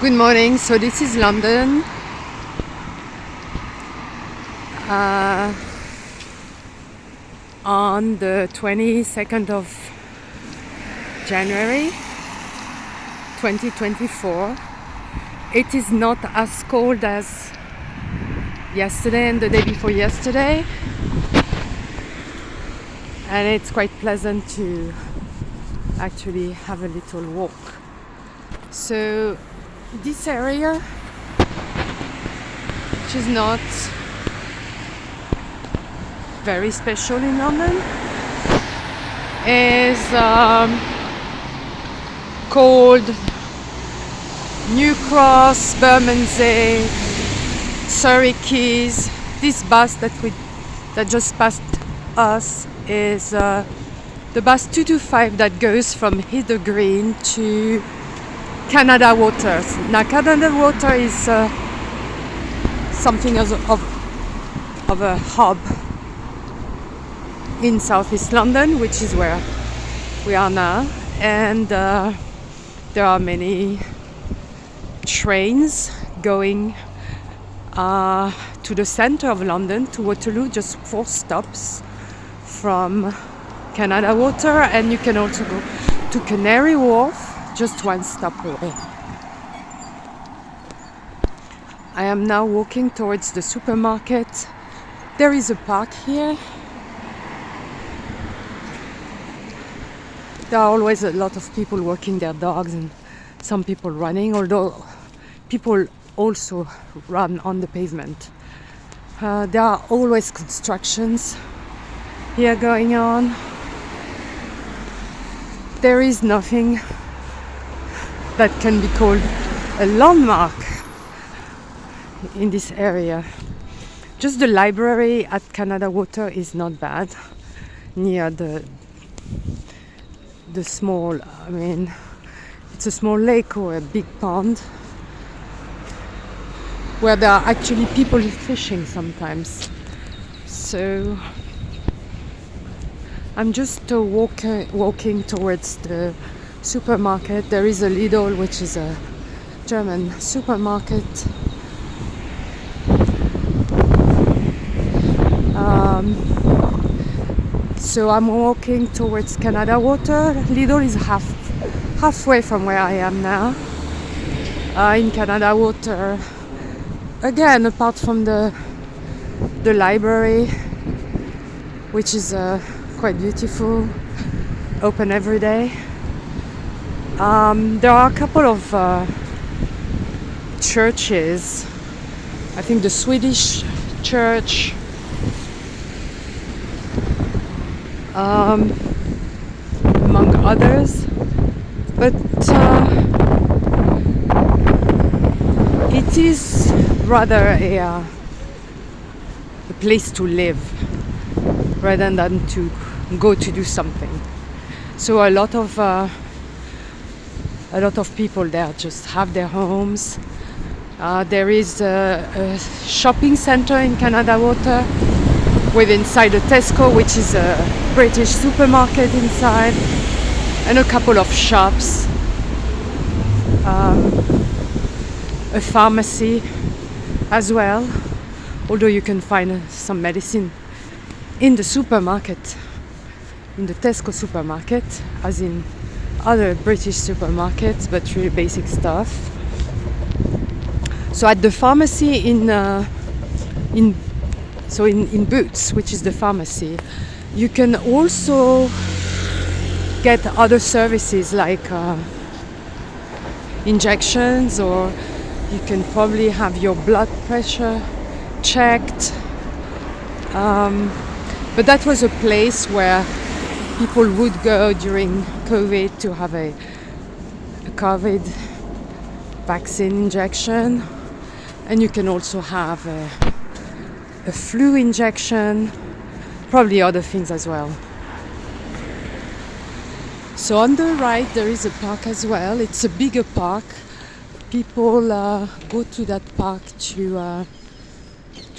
Good morning. So this is London. On the 22nd of January 2024. It is not as cold as yesterday and the day before yesterday, and it's quite pleasant to actually have a little walk. So this area, which is not very special in London, is called New Cross, Bermondsey, Surrey Quays. This bus that just passed us is the bus 225 that goes from Heather Green to Canada Waters. Now, Canada Water is something of a hub in southeast London, which is where we are now, and there are many trains going to the center of London, to Waterloo, just 4 stops from Canada Water, and you can also go to Canary Wharf, just 1 stop away. I am now walking towards the supermarket. There is a park here. There are always a lot of people walking their dogs and some people running, although people also run on the pavement. There are always constructions here going on. There is nothing that can be called a landmark in this area. Just the library at Canada Water is not bad, near the small, it's a small lake or a big pond where there are actually people fishing sometimes. So I'm just walking towards the supermarket. There is a Lidl, which is a German supermarket. So I'm walking towards Canada Water. Lidl is halfway from where I am now. In Canada Water, again, apart from the library, which is quite beautiful, open every day. There are a couple of churches. I think the Swedish church, among others, but it is rather a place to live rather than to go to do something. So a lot of people there just have their homes. There is a shopping center in Canada Water with inside a Tesco, which is a British supermarket inside, and a couple of shops, a pharmacy as well, although you can find some medicine in the supermarket, in the Tesco supermarket, as in other British supermarkets, but really basic stuff. So at the pharmacy in Boots, which is the pharmacy, you can also get other services like injections, or you can probably have your blood pressure checked. But that was a place where people would go during COVID to have a COVID vaccine injection, and you can also have a flu injection, probably other things as well. So on the right there is a park as well. It's a bigger park. People go to that park to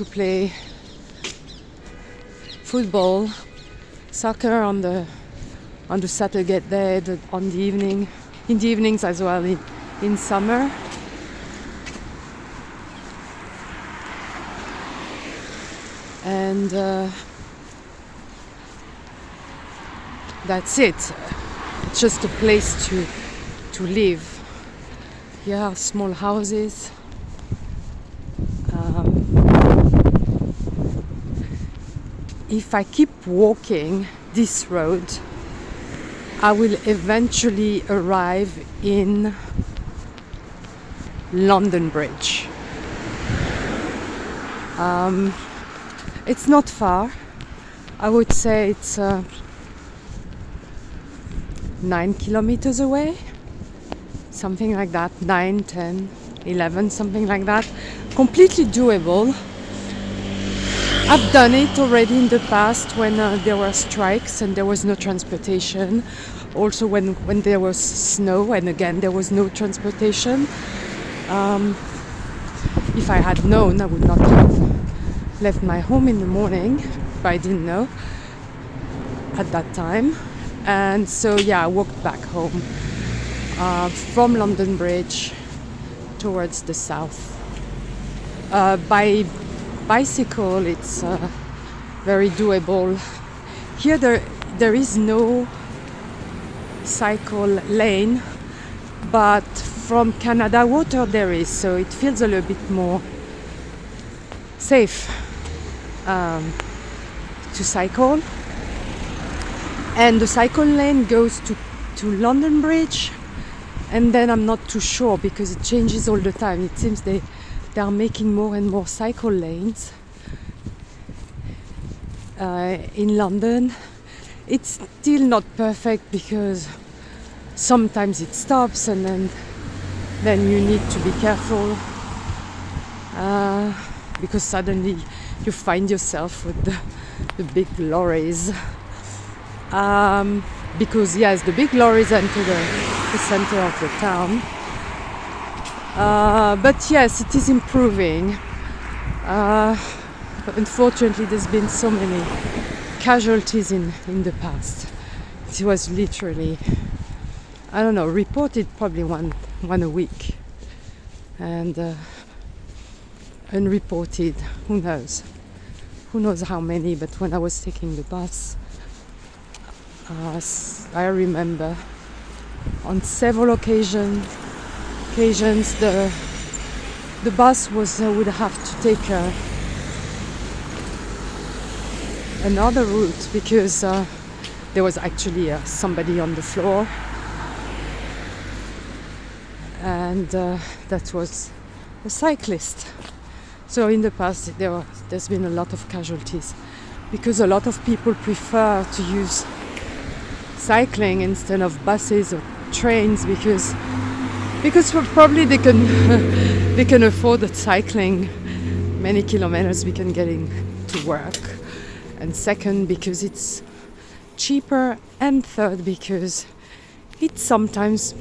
play football, soccer on the Saturday day, in the evenings as well in summer. and that's it. It's just a place to live. Yeah, small houses. If I keep walking this road, I will eventually arrive in London Bridge. It's not far. I would say it's 9 kilometers away, something like that, 9, 10, 11, something like that. Completely doable. I've done it already in the past when there were strikes and there was no transportation. Also when there was snow and again there was no transportation. If I had known, I would not have left my home in the morning, but I didn't know at that time. And so yeah, I walked back home from London Bridge towards the south. By bicycle, it's very doable. Here there is no cycle lane, but from Canada Water there is, so it feels a little bit more safe to cycle. And the cycle lane goes to London Bridge, and then I'm not too sure because it changes all the time. It seems they are making more and more cycle lanes in London. It's still not perfect because sometimes it stops and then you need to be careful because suddenly you find yourself with the big lorries. Because yes, the big lorries enter the center of the town. But yes, it is improving. Unfortunately, there's been so many casualties in the past. It was literally, I don't know, reported probably one a week. And unreported, who knows? Who knows how many, but when I was taking the bus, I remember on several occasions the bus would have to take another route because there was actually somebody on the floor, and that was a cyclist. So in the past there's been a lot of casualties because a lot of people prefer to use cycling instead of buses or trains because probably they can afford the cycling many kilometers we can getting to work, and second because it's cheaper, and third because it's sometimes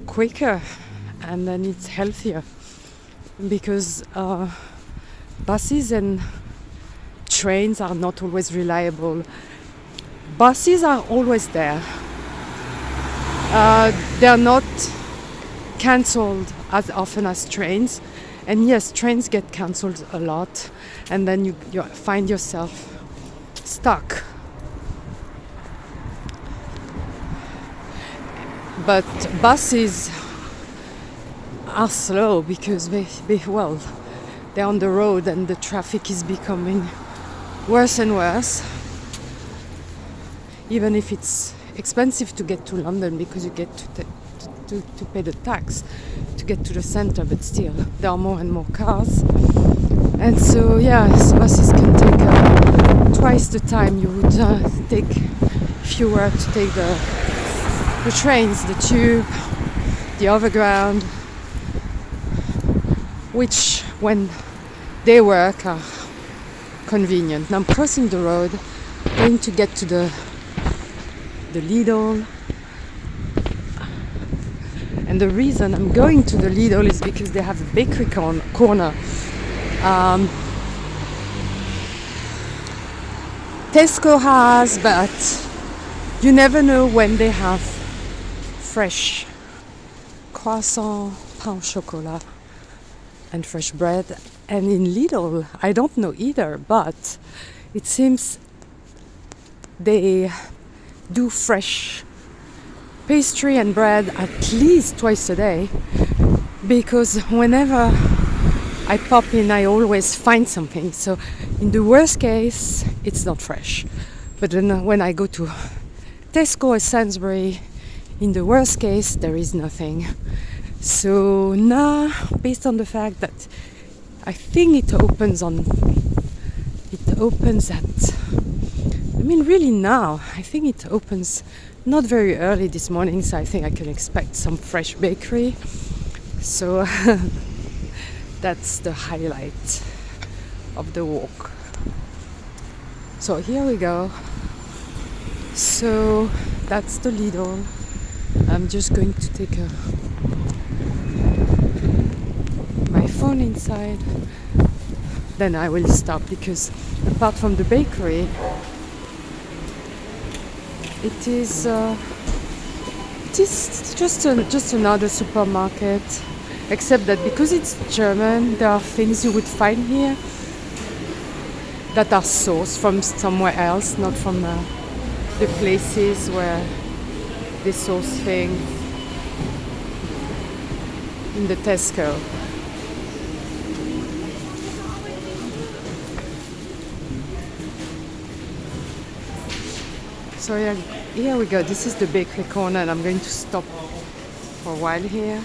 quicker and then it's healthier because buses and trains are not always reliable. Buses are always there. They're not cancelled as often as trains. And yes, trains get cancelled a lot. And then you find yourself stuck. But buses are slow because they're on the road and the traffic is becoming worse and worse. Even if it's expensive to get to London because you get to pay the tax to get to the center, but still there are more and more cars, and so yes, buses can take twice the time you would take if you were to take the trains, the tube, the overground, which when they work are convenient. Now I'm crossing the road, going to get to the Lidl, and the reason I'm going to the Lidl is because they have a bakery corner. Tesco has, but you never know when they have fresh croissant, pain au chocolat and fresh bread And in Lidl, I don't know either, but it seems they do fresh pastry and bread at least twice a day, because whenever I pop in, I always find something. So in the worst case, it's not fresh. But then when I go to Tesco or Sainsbury, in the worst case, there is nothing. So now, based on the fact that I think it opens at, I mean really now, I think it opens not very early this morning, so I think I can expect some fresh bakery. So that's the highlight of the walk. So here we go. So that's the Lidl. I'm just going to take my phone inside. Then I will stop, because apart from the bakery, it is just another supermarket. Except that because it's German, there are things you would find here that are sourced from somewhere else, not from the places where they source things in the Tesco. So yeah, here we go. This is the bakery corner, and I'm going to stop for a while here.